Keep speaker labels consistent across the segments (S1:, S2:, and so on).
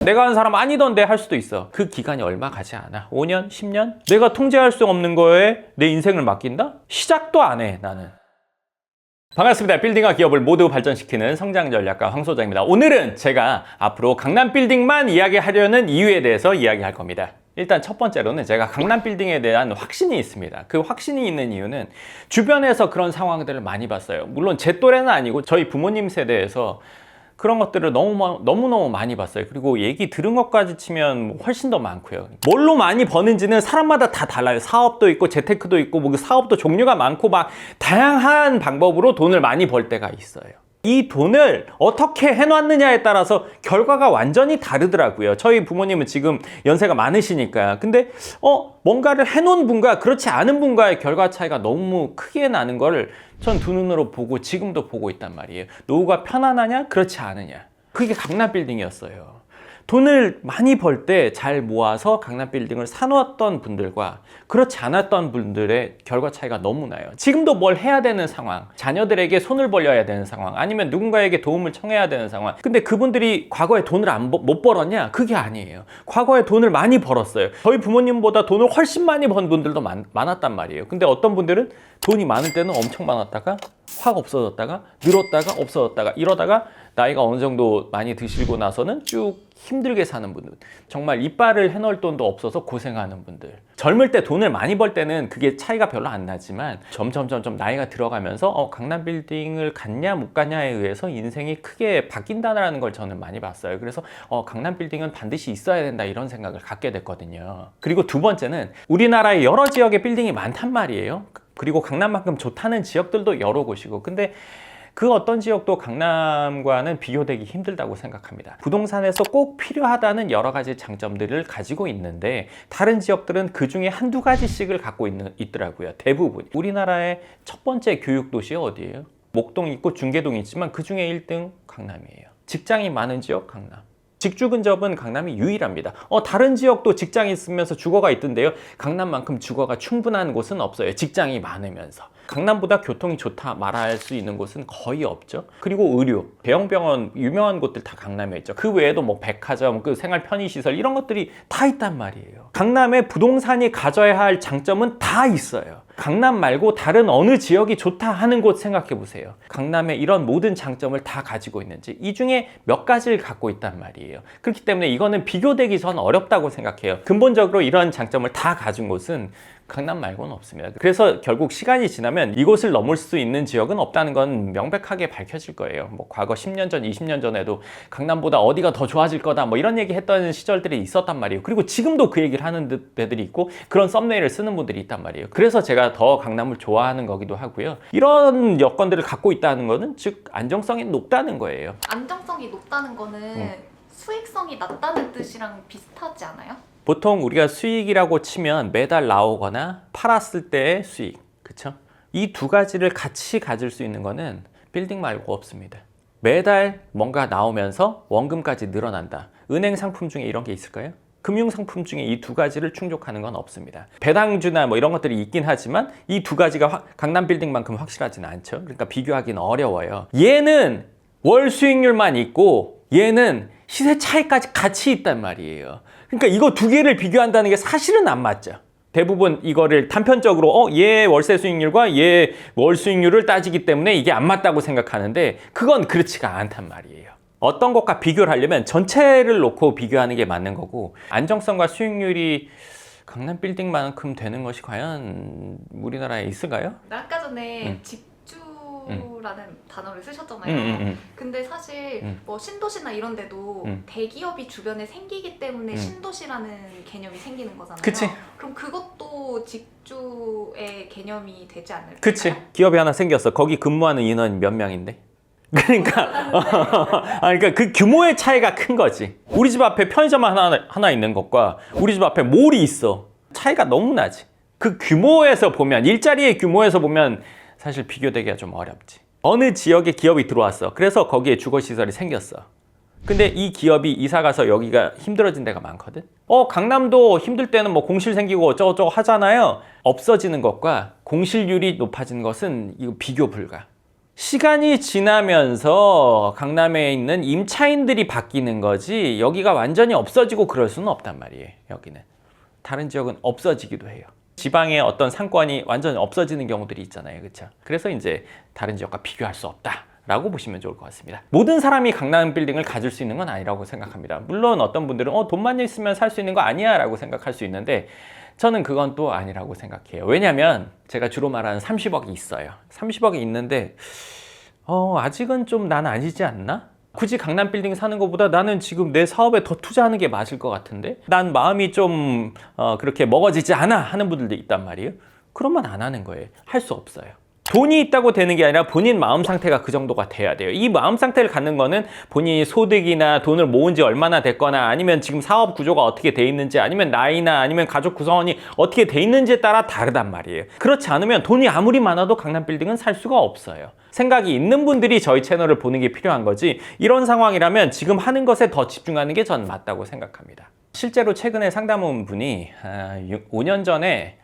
S1: 내가 한 사람 아니던데 할 수도 있어. 그 기간이 얼마 가지 않아. 5년? 10년? 내가 통제할 수 없는 거에 내 인생을 맡긴다? 시작도 안 해, 나는. 반갑습니다. 빌딩과 기업을 모두 발전시키는 성장전략가 황 소장입니다. 오늘은 제가 앞으로 강남 빌딩만 이야기하려는 이유에 대해서 이야기할 겁니다. 일단 첫 번째로는 제가 강남 빌딩에 대한 확신이 있습니다. 그 확신이 있는 이유는 주변에서 그런 상황들을 많이 봤어요. 물론 제 또래는 아니고 저희 부모님 세대에서 그런 것들을 너무너무 많이 봤어요. 그리고 얘기 들은 것까지 치면 훨씬 더 많고요. 뭘로 많이 버는지는 사람마다 다 달라요. 사업도 있고 재테크도 있고 뭐 사업도 종류가 많고 막 다양한 방법으로 돈을 많이 벌 때가 있어요. 이 돈을 어떻게 해놨느냐에 따라서 결과가 완전히 다르더라고요. 저희 부모님은 지금 연세가 많으시니까. 근데 뭔가를 해놓은 분과 그렇지 않은 분과의 결과 차이가 너무 크게 나는 걸 전 두 눈으로 보고 지금도 보고 있단 말이에요. 노후가 편안하냐? 그렇지 않으냐? 그게 강남 빌딩이었어요. 돈을 많이 벌 때 잘 모아서 강남 빌딩을 사놓았던 분들과 그렇지 않았던 분들의 결과 차이가 너무 나요. 지금도 뭘 해야 되는 상황, 자녀들에게 손을 벌려야 되는 상황, 아니면 누군가에게 도움을 청해야 되는 상황. 근데 그분들이 과거에 돈을 못 벌었냐? 그게 아니에요. 과거에 돈을 많이 벌었어요. 저희 부모님보다 돈을 훨씬 많이 번 분들도 많았단 말이에요. 근데 어떤 분들은 돈이 많을 때는 엄청 많았다가 확 없어졌다가 늘었다가 없어졌다가 이러다가 나이가 어느 정도 많이 드시고 나서는 쭉 힘들게 사는 분들, 정말 이빨을 해놓을 돈도 없어서 고생하는 분들. 젊을 때 돈을 많이 벌 때는 그게 차이가 별로 안 나지만 점점 나이가 들어가면서 강남 빌딩을 갔냐 못 갔냐에 의해서 인생이 크게 바뀐다는 걸 저는 많이 봤어요. 그래서 강남 빌딩은 반드시 있어야 된다 이런 생각을 갖게 됐거든요. 그리고 두 번째는 우리나라에 여러 지역에 빌딩이 많단 말이에요. 그리고 강남만큼 좋다는 지역들도 여러 곳이고, 근데 그 어떤 지역도 강남과는 비교되기 힘들다고 생각합니다. 부동산에서 꼭 필요하다는 여러 가지 장점들을 가지고 있는데 다른 지역들은 그 중에 한두 가지씩을 갖고 있더라고요. 대부분. 우리나라의 첫 번째 교육도시 어디예요? 목동 있고 중계동 있지만 그 중에 1등 강남이에요. 직장이 많은 지역 강남. 직주 근접은 강남이 유일합니다. 다른 지역도 직장이 있으면서 주거가 있던데요. 강남만큼 주거가 충분한 곳은 없어요. 직장이 많으면서. 강남보다 교통이 좋다 말할 수 있는 곳은 거의 없죠. 그리고 의료, 대형 병원, 유명한 곳들 다 강남에 있죠. 그 외에도 뭐 백화점, 그 생활 편의시설 이런 것들이 다 있단 말이에요. 강남에 부동산이 가져야 할 장점은 다 있어요. 강남 말고 다른 어느 지역이 좋다 하는 곳 생각해 보세요. 강남에 이런 모든 장점을 다 가지고 있는지, 이 중에 몇 가지를 갖고 있단 말이에요. 그렇기 때문에 이거는 비교되기 전 어렵다고 생각해요. 근본적으로 이런 장점을 다 가진 곳은 강남 말고는 없습니다. 그래서 결국 시간이 지나면 이곳을 넘을 수 있는 지역은 없다는 건 명백하게 밝혀질 거예요. 뭐 과거 10년 전, 20년 전에도 강남보다 어디가 더 좋아질 거다 뭐 이런 얘기 했던 시절들이 있었단 말이에요. 그리고 지금도 그 얘기를 하는 데들이 있고 그런 썸네일을 쓰는 분들이 있단 말이에요. 그래서 제가 더 강남을 좋아하는 거기도 하고요. 이런 여건들을 갖고 있다는 거는 즉 안정성이 높다는 거예요.
S2: 안정성이 높다는 거는 수익성이 낮다는 뜻이랑 비슷하지 않아요?
S1: 보통 우리가 수익이라고 치면 매달 나오거나 팔았을 때의 수익, 그쵸? 이 두 가지를 같이 가질 수 있는 거는 빌딩 말고 없습니다. 매달 뭔가 나오면서 원금까지 늘어난다. 은행 상품 중에 이런 게 있을까요? 금융 상품 중에 이 두 가지를 충족하는 건 없습니다. 배당주나 뭐 이런 것들이 있긴 하지만 이 두 가지가 강남 빌딩만큼 확실하지는 않죠. 그러니까 비교하기는 어려워요. 얘는 월 수익률만 있고 얘는 시세 차이까지 같이 있단 말이에요. 그러니까 이거 두 개를 비교한다는 게 사실은 안 맞죠. 대부분 이거를 단편적으로 얘 월세 수익률과 얘 월 수익률을 따지기 때문에 이게 안 맞다고 생각하는데 그건 그렇지가 않단 말이에요. 어떤 것과 비교를 하려면 전체를 놓고 비교하는 게 맞는 거고, 안정성과 수익률이 강남 빌딩만큼 되는 것이 과연 우리나라에 있을까요?
S2: 아까 전에 직주라는 단어를 쓰셨잖아요. 근데 사실 뭐 신도시나 이런 데도 대기업이 주변에 생기기 때문에 신도시라는 개념이 생기는 거잖아요.
S1: 그치.
S2: 그럼 그것도 직주의 개념이 되지 않을까요?
S1: 그치. 기업이 하나 생겼어. 거기 근무하는 인원 몇 명인데? 그러니까 그 규모의 차이가 큰 거지. 우리 집 앞에 편의점 하나 있는 것과 우리 집 앞에 몰이 있어. 차이가 너무 나지. 그 규모에서 보면, 일자리의 규모에서 보면 사실 비교되기가 좀 어렵지. 어느 지역에 기업이 들어왔어. 그래서 거기에 주거시설이 생겼어. 근데 이 기업이 이사가서 여기가 힘들어진 데가 많거든. 강남도 힘들 때는 뭐 공실 생기고 어쩌고저쩌고 하잖아요. 없어지는 것과 공실률이 높아지는 것은 이거 비교 불가. 시간이 지나면서 강남에 있는 임차인들이 바뀌는 거지 여기가 완전히 없어지고 그럴 수는 없단 말이에요. 여기는 다른 지역은 없어지기도 해요. 지방의 어떤 상권이 완전히 없어지는 경우들이 있잖아요. 그렇죠? 그래서 이제 다른 지역과 비교할 수 없다 라고 보시면 좋을 것 같습니다. 모든 사람이 강남 빌딩을 가질 수 있는 건 아니라고 생각합니다. 물론 어떤 분들은 돈만 있으면 살 수 있는 거 아니야 라고 생각할 수 있는데 저는 그건 또 아니라고 생각해요. 왜냐면 제가 주로 말하는 30억이 있어요. 30억이 있는데 아직은 좀 난 아니지 않나? 굳이 강남 빌딩 사는 것보다 나는 지금 내 사업에 더 투자하는 게 맞을 것 같은데 난 마음이 좀 그렇게 먹어지지 않아 하는 분들도 있단 말이에요. 그러면 안 하는 거예요. 할 수 없어요. 돈이 있다고 되는 게 아니라 본인 마음 상태가 그 정도가 돼야 돼요. 이 마음 상태를 갖는 거는 본인이 소득이나 돈을 모은 지 얼마나 됐거나 아니면 지금 사업 구조가 어떻게 돼 있는지 아니면 나이나 아니면 가족 구성원이 어떻게 돼 있는지에 따라 다르단 말이에요. 그렇지 않으면 돈이 아무리 많아도 강남 빌딩은 살 수가 없어요. 생각이 있는 분들이 저희 채널을 보는 게 필요한 거지 이런 상황이라면 지금 하는 것에 더 집중하는 게 전 맞다고 생각합니다. 실제로 최근에 상담 온 분이 5년 전에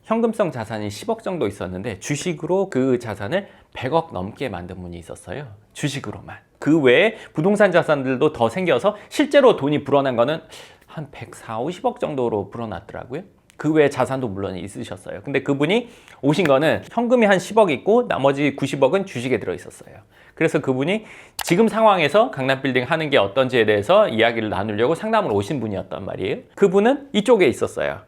S1: 현금성 자산이 10억 정도 있었는데 주식으로 그 자산을 100억 넘게 만든 분이 있었어요. 주식으로만. 그 외에 부동산 자산들도 더 생겨서 실제로 돈이 불어난 거는 한 140, 50억 정도로 불어났더라고요. 그 외에 자산도 물론 있으셨어요. 근데 그분이 오신 거는 현금이 한 10억 있고 나머지 90억은 주식에 들어 있었어요. 그래서 그분이 지금 상황에서 강남 빌딩 하는 게 어떤지에 대해서 이야기를 나누려고 상담을 오신 분이었단 말이에요. 그분은 이쪽에 있었어요.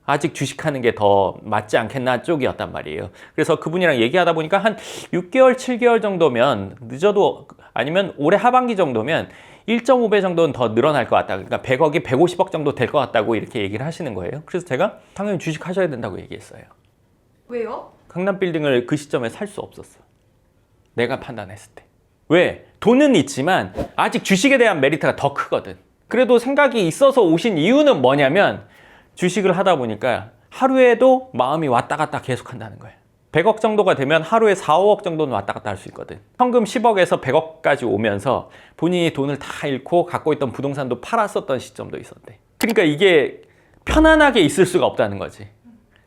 S1: 아직 주식하는 게 더 맞지 않겠나 쪽이었단 말이에요. 그래서 그분이랑 얘기하다 보니까 한 6개월, 7개월 정도면 늦어도 아니면 올해 하반기 정도면 1.5배 정도는 더 늘어날 것 같다. 그러니까 100억이 150억 정도 될 것 같다고 이렇게 얘기를 하시는 거예요. 그래서 제가 당연히 주식하셔야 된다고 얘기했어요.
S2: 왜요?
S1: 강남 빌딩을 그 시점에 살 수 없었어. 내가 판단했을 때. 왜? 돈은 있지만 아직 주식에 대한 메리트가 더 크거든. 그래도 생각이 있어서 오신 이유는 뭐냐면 주식을 하다 보니까 하루에도 마음이 왔다 갔다 계속 한다는 거예요. 100억 정도가 되면 하루에 4, 5억 정도는 왔다 갔다 할 수 있거든. 현금 10억에서 100억까지 오면서 본인이 돈을 다 잃고 갖고 있던 부동산도 팔았었던 시점도 있었대. 그러니까 이게 편안하게 있을 수가 없다는 거지.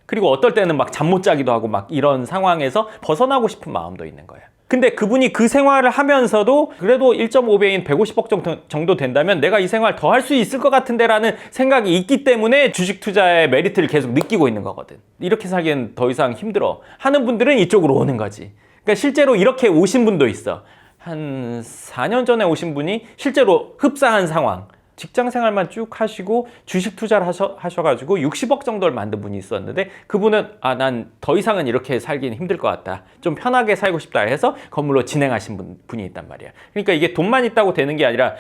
S1: 그리고 어떨 때는 막 잠 못 자기도 하고 막 이런 상황에서 벗어나고 싶은 마음도 있는 거야. 근데 그분이 그 생활을 하면서도 그래도 1.5배인 150억 정도 된다면 내가 이 생활 더 할 수 있을 것 같은데 라는 생각이 있기 때문에 주식 투자의 메리트를 계속 느끼고 있는 거거든. 이렇게 살기엔 더 이상 힘들어 하는 분들은 이쪽으로 오는 거지. 그러니까 실제로 이렇게 오신 분도 있어. 한 4년 전에 오신 분이 실제로 흡사한 상황. 직장 생활만 쭉 하시고 주식 투자를 하셔가지고 60억 정도를 만든 분이 있었는데 그분은 난 더 이상은 이렇게 살기는 힘들 것 같다. 좀 편하게 살고 싶다 해서 건물로 진행하신 분이 있단 말이야. 그러니까 이게 돈만 있다고 되는 게 아니라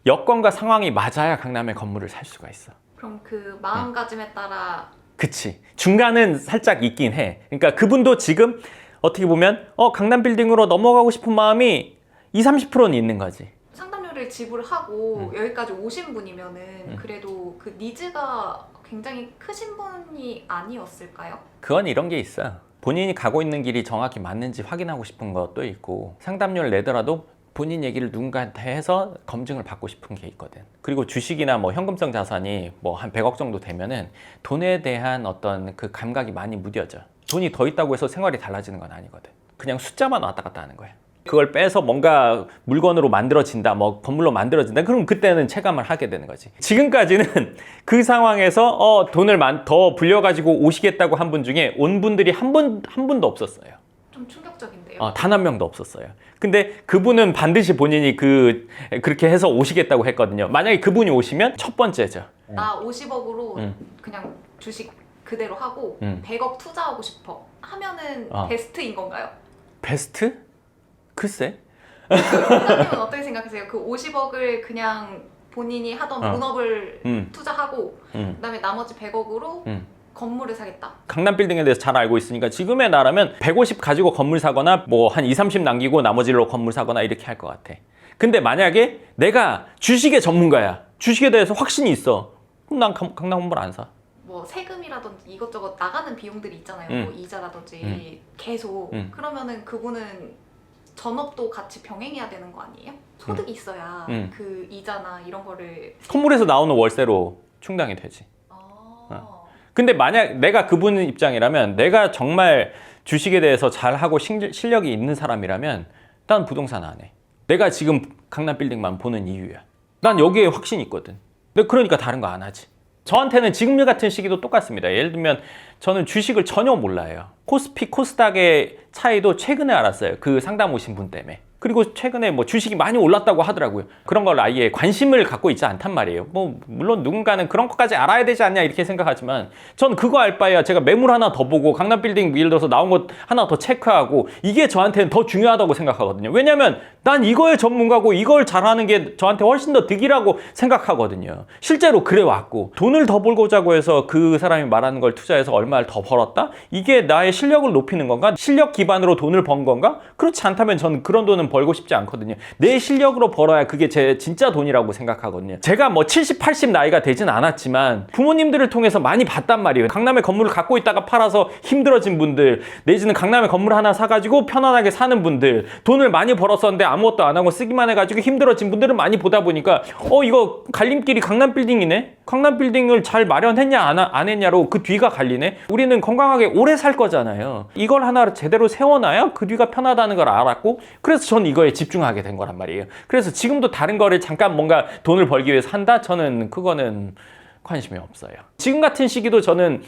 S1: 여건과 상황이 맞아야 강남에 건물을 살 수가 있어.
S2: 그럼 그 마음가짐에 따라
S1: 그치. 중간은 살짝 있긴 해. 그러니까 그분도 지금 어떻게 보면 강남 빌딩으로 넘어가고 싶은 마음이 20, 30%는 있는 거지.
S2: 상담료를 지불하고 여기까지 오신 분이면은 그래도 그 니즈가 굉장히 크신 분이 아니었을까요?
S1: 그건 이런 게 있어. 본인이 가고 있는 길이 정확히 맞는지 확인하고 싶은 것도 있고 상담료를 내더라도 본인 얘기를 누군가한테 해서 검증을 받고 싶은 게 있거든. 그리고 주식이나 뭐 현금성 자산이 뭐 한 100억 정도 되면은 돈에 대한 어떤 그 감각이 많이 무뎌져. 돈이 더 있다고 해서 생활이 달라지는 건 아니거든. 그냥 숫자만 왔다 갔다 하는 거야. 그걸 빼서 뭔가 물건으로 만들어진다, 뭐 건물로 만들어진다. 그럼 그때는 체감을 하게 되는 거지. 지금까지는 그 상황에서 돈을 더 불려가지고 오시겠다고 한 분 중에 온 분들이 한 분도 없었어요.
S2: 좀 충격적인데요.
S1: 단 한 명도 없었어요. 근데 그분은 반드시 본인이 그렇게 해서 오시겠다고 했거든요. 만약에 그분이 오시면 첫 번째죠.
S2: 나 50억으로 그냥 주식 그대로 하고 100억 투자하고 싶어 하면은 베스트인 건가요?
S1: 베스트? 글쎄.
S2: 원장님은 어떻게 생각하세요? 그 50억을 그냥 본인이 하던 본업을 투자하고 그다음에 나머지 100억으로 건물을 사겠다.
S1: 강남 빌딩에 대해서 잘 알고 있으니까 지금의 나라면 150 가지고 건물 사거나 뭐 한 20, 30 남기고 나머지로 건물 사거나 이렇게 할 것 같아. 근데 만약에 내가 주식의 전문가야. 주식에 대해서 확신이 있어. 그럼 난 강남 건물 안 사.
S2: 뭐 세금이라든지 이것저것 나가는 비용들이 있잖아요. 뭐 이자라든지 계속. 그러면은 그분은 전업도 같이 병행해야 되는 거 아니에요? 소득이 있어야 그 이자나 이런 거를
S1: 건물에서 나오는 월세로 충당이 되지. 근데 만약 내가 그분 입장이라면 내가 정말 주식에 대해서 잘하고 실력이 있는 사람이라면 난 부동산 안 해. 내가 지금 강남 빌딩만 보는 이유야. 난 여기에 확신이 있거든. 근데 그러니까 다른 거 안 하지. 저한테는 지금 같은 시기도 똑같습니다. 예를 들면 저는 주식을 전혀 몰라요. 코스피, 코스닥의 차이도 최근에 알았어요. 그 상담 오신 분 때문에. 그리고 최근에 뭐 주식이 많이 올랐다고 하더라고요. 그런 걸 아예 관심을 갖고 있지 않단 말이에요. 뭐 물론 누군가는 그런 것까지 알아야 되지 않냐 이렇게 생각하지만 전 그거 알 바에야 제가 매물 하나 더 보고 강남 빌딩 예를 들어서 나온 것 하나 더 체크하고 이게 저한테는 더 중요하다고 생각하거든요. 왜냐면 난 이거의 전문가고 이걸 잘하는 게 저한테 훨씬 더 득이라고 생각하거든요. 실제로 그래 왔고 돈을 더 벌고자고 해서 그 사람이 말하는 걸 투자해서 얼마를 더 벌었다? 이게 나의 실력을 높이는 건가? 실력 기반으로 돈을 번 건가? 그렇지 않다면 저는 그런 돈은 벌고 싶지 않거든요. 내 실력으로 벌어야 그게 제 진짜 돈이라고 생각하거든요. 제가 뭐 70, 80 나이가 되진 않았지만 부모님들을 통해서 많이 봤단 말이에요. 강남에 건물을 갖고 있다가 팔아서 힘들어진 분들, 내지는 강남에 건물 하나 사가지고 편안하게 사는 분들, 돈을 많이 벌었었는데 아무것도 안 하고 쓰기만 해가지고 힘들어진 분들을 많이 보다 보니까 이거 갈림길이 강남 빌딩이네? 강남 빌딩을 잘 마련했냐 안 했냐로 그 뒤가 갈리네? 우리는 건강하게 오래 살 거잖아요. 이걸 하나 제대로 세워놔야 그 뒤가 편하다는 걸 알았고 그래서 전 이거에 집중하게 된 거란 말이에요. 그래서 지금도 다른 거를 잠깐 뭔가 돈을 벌기 위해서 한다? 저는 그거는 관심이 없어요. 지금 같은 시기도 저는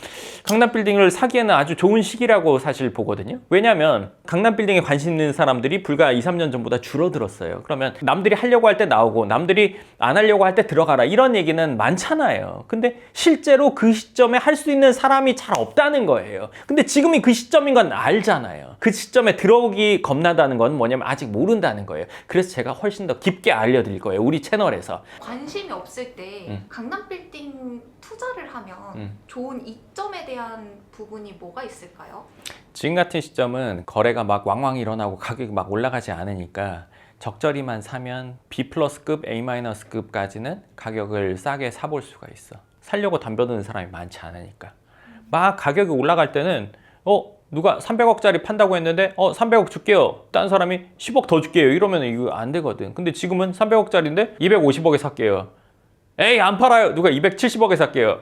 S1: 강남 빌딩을 사기에는 아주 좋은 시기라고 사실 보거든요. 왜냐하면 강남 빌딩에 관심 있는 사람들이 불과 2, 3년 전보다 줄어들었어요. 그러면 남들이 하려고 할 때 나오고 남들이 안 하려고 할 때 들어가라 이런 얘기는 많잖아요. 근데 실제로 그 시점에 할 수 있는 사람이 잘 없다는 거예요. 근데 지금이 그 시점인 건 알잖아요. 그 시점에 들어오기 겁나다는 건 뭐냐면 아직 모른다는 거예요. 그래서 제가 훨씬 더 깊게 알려드릴 거예요. 우리 채널에서.
S2: 관심이 없을 때 강남 빌딩 투자를 하면 좋은 이점에 대한 부분이 뭐가 있을까요?
S1: 지금 같은 시점은 거래가 막 왕왕 일어나고 가격이 막 올라가지 않으니까 적절히만 사면 B+급, A-급까지는 가격을 싸게 사볼 수가 있어. 살려고 덤벼드는 사람이 많지 않으니까. 막 가격이 올라갈 때는 누가 300억짜리 판다고 했는데 300억 줄게요. 딴 사람이 10억 더 줄게요. 이러면 이거 안 되거든. 근데 지금은 300억짜리인데 250억에 살게요. 에이 안 팔아요. 누가 270억에 살게요.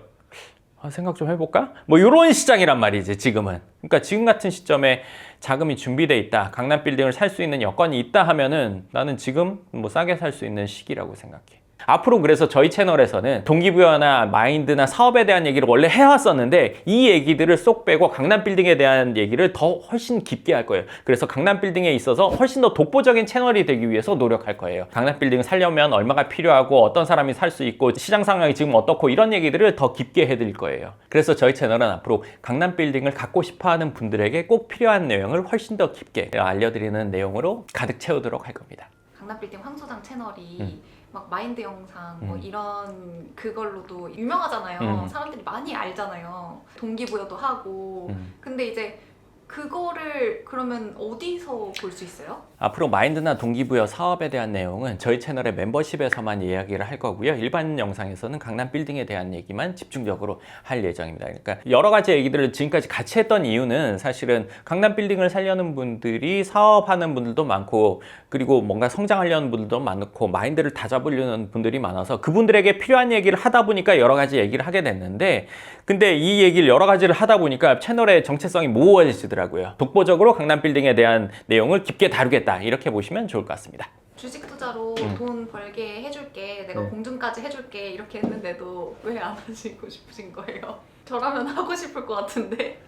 S1: 생각 좀 해볼까? 뭐 이런 시장이란 말이지 지금은. 그러니까 지금 같은 시점에 자금이 준비돼 있다. 강남 빌딩을 살 수 있는 여건이 있다 하면은 나는 지금 뭐 싸게 살 수 있는 시기라고 생각해. 앞으로 그래서 저희 채널에서는 동기부여나 마인드나 사업에 대한 얘기를 원래 해왔었는데 이 얘기들을 쏙 빼고 강남 빌딩에 대한 얘기를 더 훨씬 깊게 할 거예요. 그래서 강남 빌딩에 있어서 훨씬 더 독보적인 채널이 되기 위해서 노력할 거예요. 강남 빌딩을 살려면 얼마가 필요하고 어떤 사람이 살 수 있고 시장 상황이 지금 어떻고 이런 얘기들을 더 깊게 해드릴 거예요. 그래서 저희 채널은 앞으로 강남 빌딩을 갖고 싶어하는 분들에게 꼭 필요한 내용을 훨씬 더 깊게 알려드리는 내용으로 가득 채우도록 할 겁니다.
S2: 강남 빌딩 황 소장 채널이 막 마인드 영상 뭐 이런 그걸로도 유명하잖아요. 사람들이 많이 알잖아요. 동기부여도 하고. 근데 이제 그거를 그러면 어디서 볼 수 있어요?
S1: 앞으로 마인드나 동기부여 사업에 대한 내용은 저희 채널의 멤버십에서만 이야기를 할 거고요. 일반 영상에서는 강남 빌딩에 대한 얘기만 집중적으로 할 예정입니다. 그러니까 여러 가지 얘기들을 지금까지 같이 했던 이유는 사실은 강남 빌딩을 살려는 분들이 사업하는 분들도 많고 그리고 뭔가 성장하려는 분들도 많고 마인드를 다잡으려는 분들이 많아서 그분들에게 필요한 얘기를 하다 보니까 여러 가지 얘기를 하게 됐는데 근데 이 얘기를 여러 가지를 하다 보니까 채널의 정체성이 모호해지더라고요. 독보적으로 강남 빌딩에 대한 내용을 깊게 다루겠다. 이렇게 보시면 좋을 것 같습니다.
S2: 주식 투자로 돈 벌게 해줄게, 내가 공증까지 해줄게 이렇게 했는데도 왜 안 하시고 싶으신 거예요? 저라면 하고 싶을 것 같은데.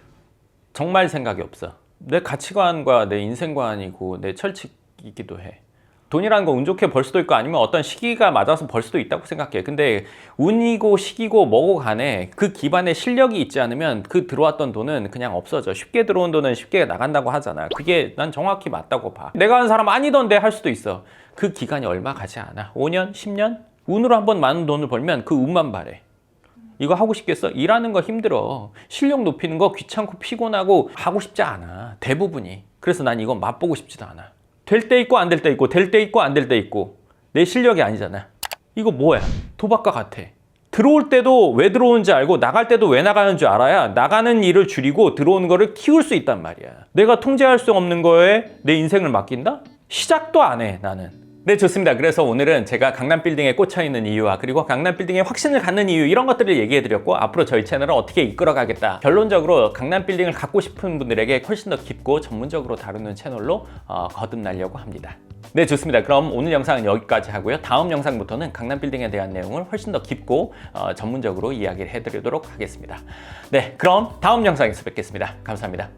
S1: 정말 생각이 없어. 내 가치관과 내 인생관이고 내 철칙이기도 해. 돈이라는 거 운 좋게 벌 수도 있고 아니면 어떤 시기가 맞아서 벌 수도 있다고 생각해. 근데 운이고 시기고 뭐고 간에 그 기반에 실력이 있지 않으면 그 들어왔던 돈은 그냥 없어져. 쉽게 들어온 돈은 쉽게 나간다고 하잖아. 그게 난 정확히 맞다고 봐. 내가 한 사람 아니던데 할 수도 있어. 그 기간이 얼마 가지 않아. 5년? 10년? 운으로 한번 많은 돈을 벌면 그 운만 바래. 이거 하고 싶겠어? 일하는 거 힘들어. 실력 높이는 거 귀찮고 피곤하고 하고 싶지 않아. 대부분이. 그래서 난 이건 맛보고 싶지도 않아. 될 때 있고 안 될 때 있고 될 때 있고 안 될 때 있고 내 실력이 아니잖아. 이거 뭐야? 도박과 같아. 들어올 때도 왜 들어오는지 알고 나갈 때도 왜 나가는 줄 알아야 나가는 일을 줄이고 들어오는 거를 키울 수 있단 말이야. 내가 통제할 수 없는 거에 내 인생을 맡긴다? 시작도 안 해 나는. 네, 좋습니다. 그래서 오늘은 제가 강남 빌딩에 꽂혀 있는 이유와 그리고 강남 빌딩에 확신을 갖는 이유 이런 것들을 얘기해 드렸고 앞으로 저희 채널을 어떻게 이끌어 가겠다. 결론적으로 강남 빌딩을 갖고 싶은 분들에게 훨씬 더 깊고 전문적으로 다루는 채널로 거듭나려고 합니다. 네, 좋습니다. 그럼 오늘 영상은 여기까지 하고요. 다음 영상부터는 강남 빌딩에 대한 내용을 훨씬 더 깊고 전문적으로 이야기를 해드리도록 하겠습니다. 네, 그럼 다음 영상에서 뵙겠습니다. 감사합니다.